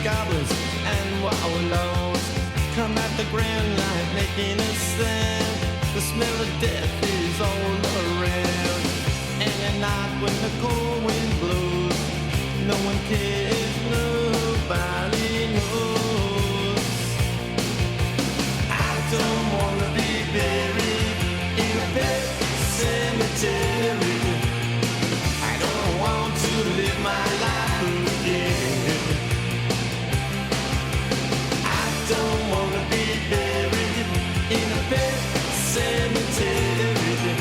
goblins and wallows come at the grand light making a sound. The smell of death is all around. And at night when the cold wind blows, no one cares, nobody knows. I don't wanna be buried in a pet cemetery. I don't want to live my life again. I don't wanna be buried in a pet cemetery.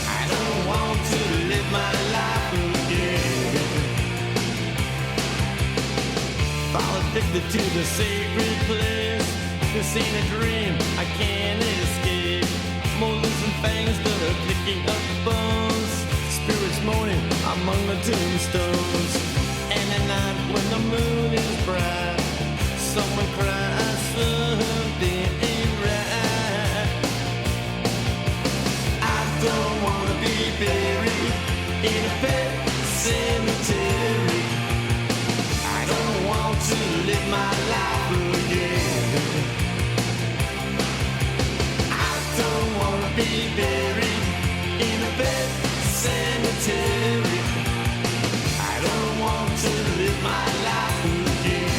I don't want to live my life again. Fall addicted to the sacred place. This ain't a dream, I can't escape. Molars and fangs that are picking up bones. Spirits moaning among the tombstones. And at night when the moon is bright, someone cries something ain't right. I don't wanna be buried in a pet cemetery. I don't want to live my life again. I don't wanna be buried in a pet cemetery. I don't want to live my life again.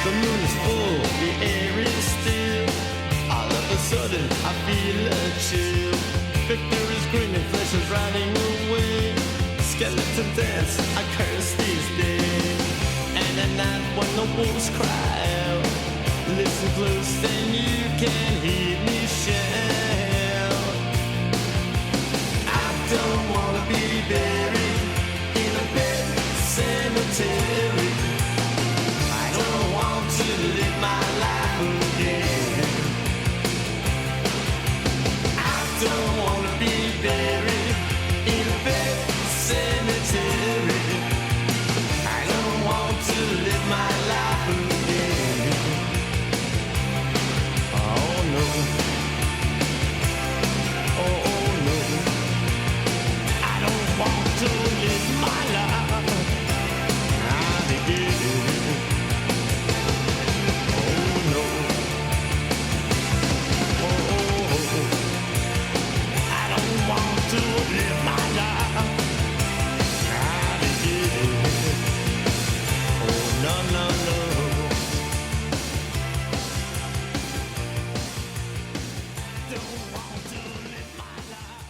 The moon is full, the air is still. All of a sudden I feel a chill. Victor is grinning, flesh is riding away. Skeleton dance, I curse these days. And at night when the wolves cry out, listen close then you can hear me shout. I don't wanna be buried in a pet cemetery. I don't want to live my life again. I don't wanna be buried in a pet cemetery. I don't want to live my life again. Oh no. Oh no. I don't want to live my life again. Oh no. Oh, I don't want to live my life again. Oh no, no, no. Don't want to live my life.